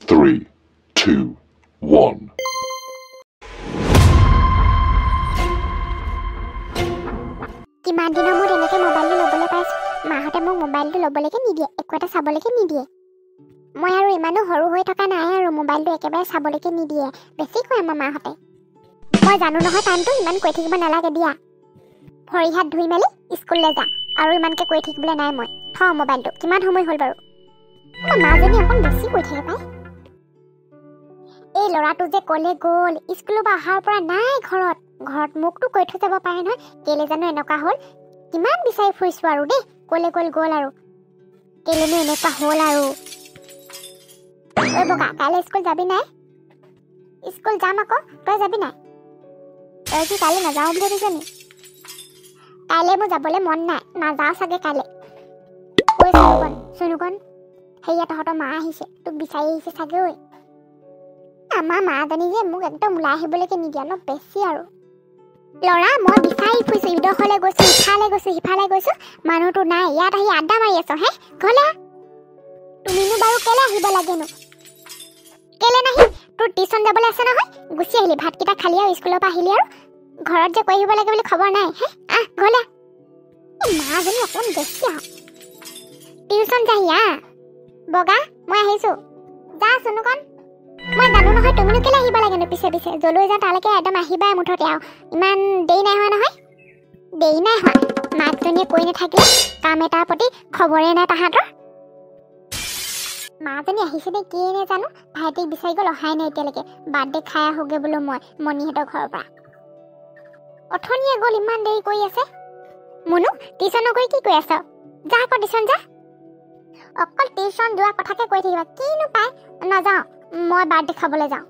3, 2, 1. কিমান দিনৰ মূৰত এনেকৈ মোবাইলটো ল'বলৈ পাইছোঁ। মাহঁতে মোক মোবাইলটো ল'বলৈকে নিদিয়ে, একো এটা চাবলৈকে নিদিয়ে। মই আৰু ইমানো সৰু হৈ থকা নাই আৰু মোবাইলটো একেবাৰে চাবলৈকে নিদিয়ে। বেছি কয় আমাৰ মাহঁতে। মই জানো নহয় টাইমটো, ইমান কৈ থাকিব নালাগে দিয়া। ভৰি হাত ধুই মেলি স্কুললৈ যা, আৰু ইমানকৈ কৈ থাকিবলৈ নাই মই। থওঁ মোবাইলটো, কিমান সময় হ'ল বাৰু? আমাৰ মাজনী অকণ বেছি কৈ থাকে পাই। এই ল'ৰাটো যে ক'লে গ'ল, স্কুলৰ পৰা অহাৰ পৰা নাই ঘৰত মোকতো কৈ থৈ যাব পাৰে নহয়, কেলে জানো এনেকুৱা হ'ল। কিমান বিচাৰি ফুৰিছোঁ আৰু দেই, ক'লে গ'ল আৰু কেলেনো এনেকুৱা হ'ল আৰু। ঐ বগা, কাইলৈ স্কুল যাবি নাই? স্কুল যাম আকৌ, তই যাবি নাই? তই কি কাইলৈ নাযাওঁ বুলি ভাবিছ নি? কাইলৈ মোৰ যাবলৈ মন নাই, নাযাওঁ চাগে কাইলৈ। ঐ চুনুকণ, সেয়া তহঁতৰ মা আহিছে, তোক বিচাৰি আহিছে চাগে। ঐ আমাৰ মাজনী যে মোক একদম ওলাই আহিবলৈকে নিদিয়ে, অলপ বেছি আৰু। ল'ৰা, মই বিচাৰি ফুৰিছোঁ, ইডোখৰলৈ গৈছোঁ, ইফালে গৈছোঁ, সিফালে গৈছোঁ, মানুহটো নাই। ইয়াত আহি আড্ডা মাৰি আছ হে? ঘৰলৈ তুমিনো বাৰু কেলে আহিব লাগেনো? কেলে নাহি? তোৰ টিউশ্যন যাবলৈ আছে নহয়, গুচি আহিলি। ভাতকেইটা খালি আৰু স্কুলৰ পৰা আহিলি, আৰু ঘৰত যে কৈ আহিব লাগে বুলি খবৰ নাই হে? আহ ঘৰলৈ। মাজনী অকণ বেছি আহ। টিউশ্যন যাহি বগা, মই আহিছোঁ। যা চুনুকণ। মই জানো নহয় তুমিনো কেলে আহিব লাগেনো পিছে পিছে। যলৈ যাওঁ তালৈকে একদম আহিবাই মুঠতে আৰু। ইমান দেৰি নাই হোৱা নহয়? দেৰি নাই হোৱা। মাকজনীয়ে কৈ নাথাকিলে কাম এটাৰ প্ৰতি খবৰে নাই তাহাঁতৰ। মাজনী আহিছে নে কি নে জানো, ভাইটিক বিচাৰি গ'ল, অহাই নাই এতিয়ালৈকে। বাৰ্থডে খাই আহোগৈ বোলো মই মণিহঁতৰ ঘৰৰ পৰা। অথনিয়ে গ'ল, ইমান দেৰি কৰি আছে। মুনু, টিউশ্যন নকৰি কি কৰি আছ? যা আকৌ টিউশ্যন যা। অকল টিউশ্যন যোৱা কথাকে কৈ থাকিবা, কিনো পায়। নাযাওঁ, মই বাৰ্থডে খাবলৈ যাওঁ।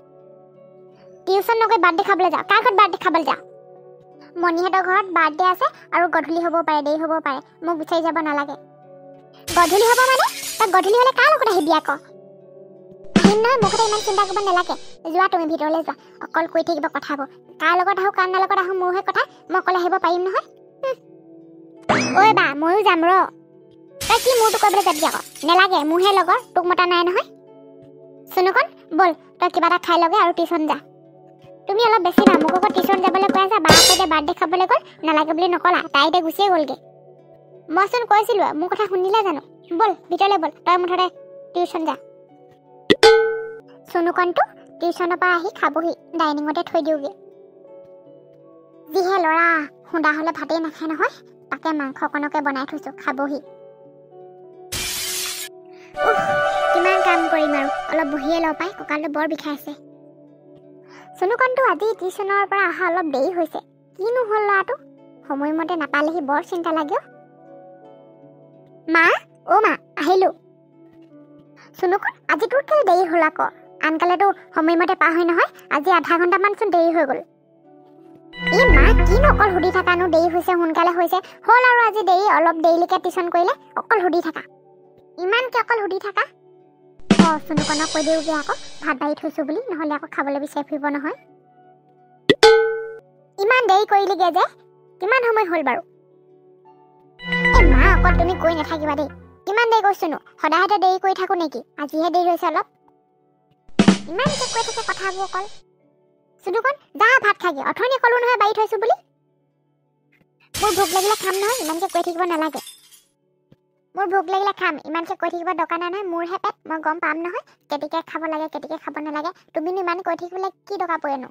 টিউশ্যন নকৰি বাৰ্থডে খাবলৈ যাওঁ। কাৰ ঘৰত বাৰ্থডে খাবলৈ যাওঁ? মণিহঁতৰ ঘৰত বাৰ্থডে আছে, আৰু গধূলি হ'ব পাৰে, দেৰি হ'ব পাৰে। মোক বিচাৰি যাব নালাগে। গধূলি হ'ব মানে? তই গধূলি হ'লে কাৰ লগত আহিবি আকৌ? আহিম নহয়, মোৰ কথা ইমান চিন্তা কৰিব নালাগে। যোৱা তুমি ভিতৰলৈ যোৱা, অকল কৈ থাকিব কথাবোৰ। কাৰ লগত আহোঁ কাৰ লগত আহোঁ মোৰহে কথা, মই অকলে আহিব পাৰিম নহয়। ঐ বা, ময়ো যাম ৰ। তই কি মোৰটো কৰিবলৈ যাবি আকৌ? নেলাগে, মোৰহে লগৰ, তোক মতা নাই নহয়। চুনুকণ ব'ল, তই কিবা এটা খাই লগে আৰু টিউশ্যন যা। তুমি অলপ বেছি না, মোক আকৌ টিউশ্যন যাবলৈ কৈ আছা। বা আকৌ এতিয়া বাৰ্থডে খাবলৈ গ'ল, নালাগে বুলি নকলা, তাই এতিয়া গুচিয়ে গ'লগৈ। মইচোন কৈছিলোঁ, মোৰ কথা শুনিলে জানো? ব'ল ভিতৰলৈ ব'ল, তই মুঠতে টিউশ্যন যা। চুনুকণটো টিউশ্যনৰ পৰা আহি খাবহি, ডাইনিঙতে থৈ দিওঁগৈ। যিহে ল'ৰা, সুন্দা হ'লে ভাতেই নাখায় নহয়, তাকে মাংস অকণকে বনাই থৈছোঁ, খাবহি। কিমান কাম কৰিম আৰু, অলপ বহিয়ে লওঁ পাই, কঁকালটো বৰ বিষাইছে। চুনুকণটো আজি টিউশ্যনৰ পৰা অহা অলপ দেৰি হৈছে। কিনো হ'ল ল'ৰাটো, সময়মতে নাপালেহি বৰ চিন্তা লাগে। মা, অ' মা, আহিলোঁ। চুনুকণ, আজি তোৰ কেলে দেৰি হ'ল আকৌ? আনকালেতো সময়মতে পাৰ হয় নহয়, আজি আধা ঘণ্টামানচোন দেৰি হৈ গ'ল। এই মা, কিনো অকল সুধি থাকানো, দেৰি হৈছে সোনকালে হৈছে হ'ল আৰু আজি দেৰি, অলপ দেৰিলৈকে টিউশ্যন কৰিলে, অকল সুধি থাকা। ইমানকৈ অকল সুধি থাকা। অঁ, চুনুকণক কৈ দিওঁগৈ আকৌ, ভাত বাঢ়ি থৈছোঁ বুলি, নহ'লে আকৌ খাবলৈ বিচাৰি ফুৰিব নহয়। ইমান দেৰি কৰিলিগৈ যে, কিমান সময় হ'ল বাৰু? এই মা, অকল তুমি কৈ নাথাকিবা দেই। কিমান দেৰি কৰিছোনো? সদায়তে দেৰি কৰি থাকোঁ নেকি? আজিহে দেৰি হৈছে অলপ। ইমানকৈ কৈ থাকে কথাবোৰ অকল। চুনুকণ, যা ভাত খাগে, অথনি ক'লোঁ নহয় বাঢ়ি থৈছোঁ বুলি। মোৰ ভোক লাগিলে খাম নহয়, ইমানকৈ কৈ থাকিব নালাগে। মোৰ ভোক লাগিলে খাম, ইমানকৈ কৈ থাকিব দৰকাৰ নাই নহয়, মোৰহে পেট, মই গম পাম নহয় কেতিয়াকৈ খাব লাগে কেতিয়াকৈ খাব নালাগে। তুমিনো ইমান কৈ থাকিবলৈ কি দৰকাৰ পৰেনো?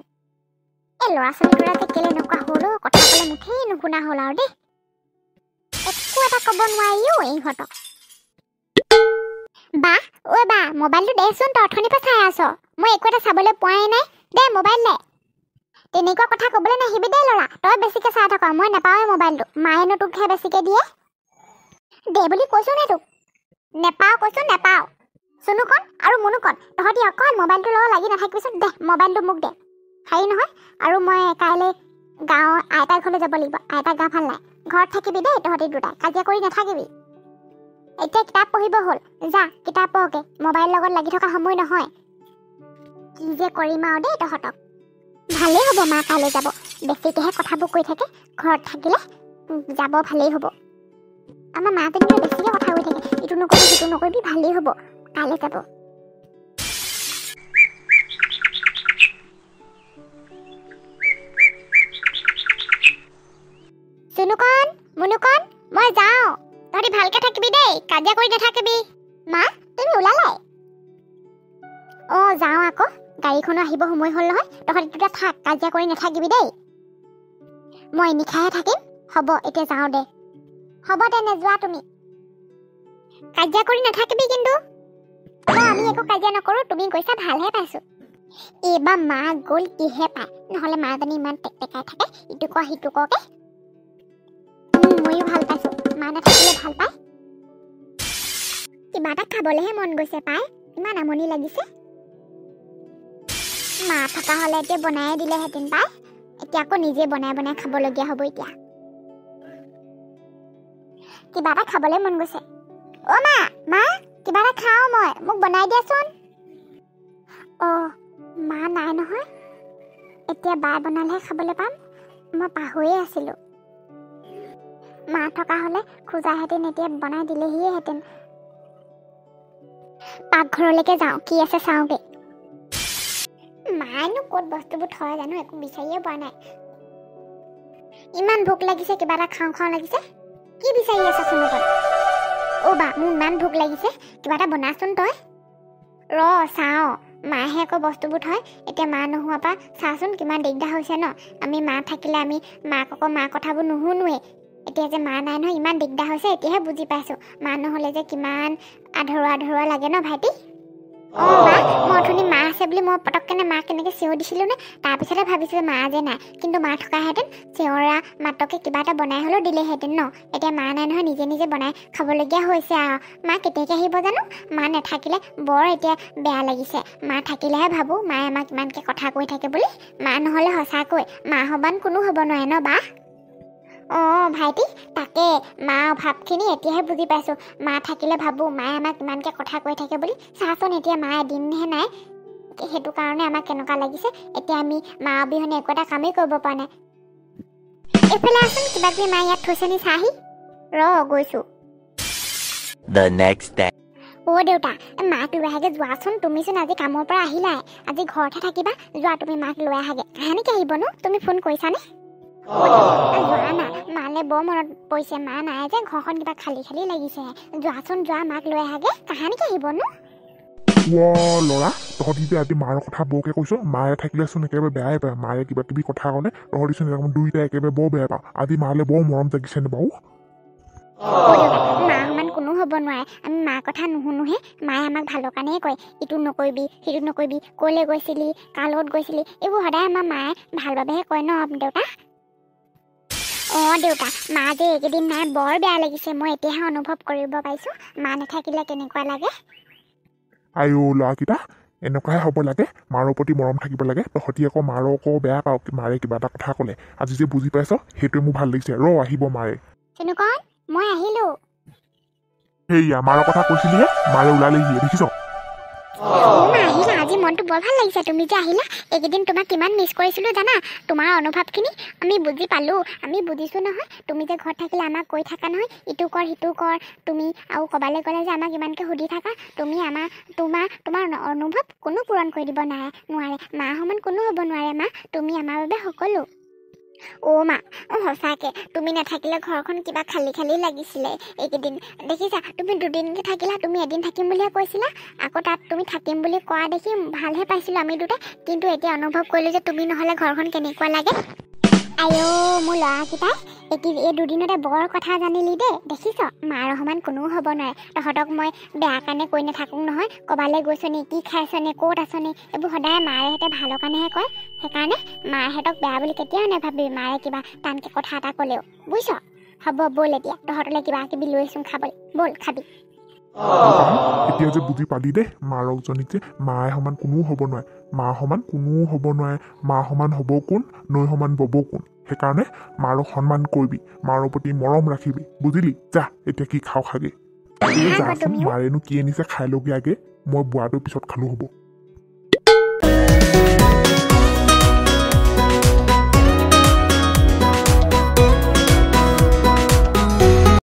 এই ল'ৰা ছোৱালীবোৰে যে কেলে এনেকুৱা হ'ল, কথা ক'লে মুঠেই নুশুনা হ'ল আৰু দেই। একো এটা ক'ব নোৱাৰিও ইহঁতক। বা, ঐ বা, মোবাইলটো দেচোন, তই অথনিৰ পৰা চাই আছ। মই একো এটা চাবলৈ পোৱাই নাই, দে মোবাইল দে। তেনেকুৱা কথা ক'বলৈ নাহিবি দেই ল'ৰা, তই বেছিকৈ চাই থাক, মই নাপাওঁৱে মোবাইলটো, মায়েনো তোকহে বেছিকৈ দিয়ে। দে বুলি কৈছোঁ নে তোক? নেপাওঁ কৈছোঁ, নেপাওঁ। চুনুকণ আৰু মুনুকণ, তহঁতি অকল মোবাইলটোৰ লগত লাগি নাথাকিবিচোন, দে মোবাইলটো মোক দে। হেৰি নহয়, আৰু মই কাইলৈ গাঁৱৰ আইতাৰ ঘৰলৈ যাব লাগিব, আইতাৰ গা ভাল নাই। ঘৰত থাকিবি দেই তহঁতি দুটাই, কাজিয়া কৰি নাথাকিবি। এতিয়া কিতাপ পঢ়িব হ'ল, যা কিতাপ পঢ়কে, মোবাইলৰ লগত লাগি থকা সময় নহয়। কি যে কৰিম আৰু দেই তহঁতক। ভালেই হ'ব মা কাইলৈ যাব, বেছিকৈহে কথাবোৰ কৈ থাকে, ঘৰত থাকিলে যাব ভালেই হ'ব। আমাৰ মাজনীয়ে বেছিকৈ কথা কৈ থাকে, ইটো নকৰিবি সিটো নকৰিবি, ভালেই হ'ব কাইলৈ যাব। কাজিয়া কৰি নাথাকিবি মা তুমি ওলালাই যাওঁ আকৌ গাড়ীখনো আহিব সময় হ'ল নহয় তহঁতি দুটা থাক কাজিয়া কৰি নাথাকিবি দেই মই নিখায়ে থাকিম হ'ব এতিয়া যাওঁ দে হ'ব তেনে যোৱা তুমি কাজিয়া কৰি নাথাকিবি কিন্তু আমি একো কাজিয়া নকৰো তুমি কৈছা ভালহে পাইছো এইবাৰ মা গ'ল কিহে পায় নহ'লে মাজনী ইমান টেকটেকাই থাকে ইটো ক সিটো ককে ময়ো ভাল পাইছো মা নাথাকিলে ভাল পায় কিবা এটা খাবলেহে মন গৈছে পাই ইমান আমনি লাগিছে মা থকা হ'লে এতিয়া বনাই দিলেহেঁতেন পাই এতিয়া আকৌ নিজে বনাই বনাই খাবলগীয়া হ'ব এতিয়া কিবা এটা খাবলৈ মন গৈছে মা কিবা এটা খাওঁ মই মোক বনাই দিয়াচোন মা নাই নহয় এতিয়া বাই বনালেহে খাবলৈ পাম মই পাহৰিয়ে আছিলোঁ মা থকা হ'লে খোজাহেঁতেন এতিয়া বনাই দিলেহিহেঁতেন পাকঘৰলৈকে যাওঁ কি আছে চাওঁগে মায়েনো ক'ত বস্তুবোৰ থয় জানো একো বিচাৰিয়ে পোৱা নাই ইমান ভোক লাগিছে কিবা এটা খাওঁ খাওঁ লাগিছে কি বিচাৰি আছা চোন বা মোৰ ইমান ভোক লাগিছে কিবা এটা বনাচোন তই চাওঁ মাহে আকৌ বস্তুবোৰ থয় এতিয়া মা নোহোৱাৰ পৰা চাচোন কিমান দিগদাৰ হৈছে ন আমি মা থাকিলে আমি মাক আকৌ মা কথাবোৰ নুশুনোৱে এতিয়া যে মা নাই নহয় ইমান দিগদাৰ হৈছে এতিয়াহে বুজি পাইছোঁ মা নহ'লে যে কিমান আধৰুৱা লাগে ন ভাইটি মা মই অথনি মা আছে বুলি মই পটককেনে মা কেনেকৈ চিঞৰ দিছিলোঁ নে তাৰপিছতে ভাবিছিলোঁ মা যে নাই কিন্তু মা থকাহেঁতেন চিঞৰা মাতকে কিবা এটা বনাই হ'লেও দিলেহেঁতেন ন এতিয়া মা নাই নহয় নিজে নিজে বনাই খাবলগীয়া হৈছে আৰু মা কেতিয়াকৈ আহিব জানো মা নাথাকিলে বৰ এতিয়া বেয়া লাগিছে মা থাকিলেহে ভাবোঁ মায়ে আমাক ইমানকৈ কথা কৈ থাকে বুলি মা নহ'লে সঁচাকৈ মা সমান কোনো হ'ব নোৱাৰে ন বা ভাইটি তাকে মা অভাৱখিনি এতিয়াহে বুজি পাইছোঁ মা থাকিলে ভাবোঁ মায়ে আমাক ইমানকৈ কথা কৈ থাকে বুলি চাচোন এতিয়া মা এদিনহে নাই সেইটো কাৰণে আমাক কেনেকুৱা লাগিছে এতিয়া আমি মা অবিহনে একো এটা কামেই কৰিব পৰা নাই এইফালে আছোন কিবা কিবি মা ইয়াত থৈছে নি চাহি গৈছোঁ দেউতা মাক লৈ আহাগে যোৱাচোন তুমিচোন আজি কামৰ পৰা আহিলাই আজি ঘৰতহে থাকিবা যোৱা তুমি মাক লৈ আহাগে কাহানিকে আহিবনো তুমি ফোন কৰিছানে যোৱা না মালে বৰ মনত পৰিছে মা নাই যে ঘৰখন কিবা খালী খালী লাগিছে যোৱাচোন যোৱা মাক লৈ আহাগে কাহানিকে আহিবনো ল'ৰা তহঁতি যে আজি মাৰ কথা বৰকে কৈছ মায়ে থাকিলেচোন একেবাৰে বেয়াই পায় মায়ে কিবা কিবি কথা ক'লে তহঁতিচোন দুইটাই একেবাৰে বৰ বেয়া পাওঁ আজি মালে বৰ মৰম জাগিছে নে বাৰু মা সমান কোনো হ'ব নোৱাৰে আমি মাৰ কথা নুশুনোহে মায়ে আমাক ভালৰ কাৰণেহে কয় ইটো নকৰিবি সিটো নকৰিবি ক'লৈ গৈছিলি কাৰ লগত গৈছিলি এইবোৰ সদায় আমাৰ মায়ে ভাল বাবেহে কয় ন দেউতা দেউতা মা যে এইকেইদিন নাই বৰ বেয়া লাগিছে মই এতিয়াহে অনুভৱ কৰিব পাৰিছোঁ মা নাথাকিলে কেনেকুৱা লাগে ল'ৰাকেইটা এনেকুৱাহে হ'ব লাগে মাৰৰ প্ৰতি মৰম থাকিব লাগে তহঁতি আকৌ মাৰক বেয়া পাওঁ মাৰে কিবা এটা কথা ক'লে আজি যে বুজি পাইছ সেইটোৱে মোৰ ভাল লাগিছে আহিব মাৰে মই আহিলোঁ সেয়া মাৰৰ কথা কৈছিলিহে মাৰে ওলালেহিয়ে দেখিছ আহিলা আজি মনটো বৰ ভাল লাগিছে তুমি যে আহিলা এইকেইদিন তোমাক কিমান মিছ কৰিছিলোঁ জানা তোমাৰ অনুভৱখিনি আমি বুজি পালোঁ আমি বুজিছোঁ নহয় তুমি যে ঘৰত থাকিলে আমাক কৈ থাকা নহয় ইটো কৰ সিটো কৰ তুমি আৰু ক'বালৈ গ'লে যে আমাক ইমানকৈ সুধি থাকা তুমি তোমাৰ অনুভৱ কোনো পূৰণ কৰি দিব নোৱাৰে মা সমান কোনো হ'ব নোৱাৰে মা তুমি আমাৰ বাবে সকলো মা সঁচাকৈ তুমি নাথাকিলে ঘৰখন কিবা খালী খালী লাগিছিলে এইকেইদিন দেখিছা তুমি দুদিনকৈ থাকিলা তুমি এদিন থাকিম বুলিহে কৈছিলা আকৌ তাত তুমি থাকিম বুলি কোৱা দেখি ভালহে পাইছিলোঁ আমি দুটাই কিন্তু এতিয়া অনুভৱ কৰিলোঁ যে তুমি নহ'লে ঘৰখন কেনেকুৱা লাগে মোৰ ল'ৰাকেইটাই এই দুদিনতে বৰ কথা জানিলি দেই দেখিছ মাৰ সমান কোনো হ'ব নোৱাৰে তহঁতক মই বেয়া কাৰণে কৈ নাথাকোঁ নহয় ক'বালৈ গৈছনি কি খাইছনে ক'ত আছনি এইবোৰ সদায় মাৰেহঁতে ভালৰ কাৰণেহে কয় সেইকাৰণে মাহঁতক বেয়া বুলি কেতিয়াও নাভাবিবি মাৰে কিবা টানকৈ কথা এটা ক'লেও বুজিছ হ'ব ব'ল এতিয়া তহঁতলৈ কিবা কিবি লৈচোন খাবলৈ ব'ল খাবি এতিয়া যে বুজি পালি দেই মাৰকজনীক যে মায়ে সমান কোনো হ'ব নোৱাৰে মা সমান কোনো হ'ব নোৱাৰে মা সমান হ'ব কোন নৈ সমান বব কোন সেইকাৰণে মাৰক সন্মান কৰিবি মাৰৰ প্ৰতি মৰম ৰাখিবি বুজিলি যা এতিয়া কি খাওঁ খাগে যাচোন মাৰেনো কি আনিছে খাই ল'বি আগে মই বোৱাটো পিছত খালোঁ হ'ব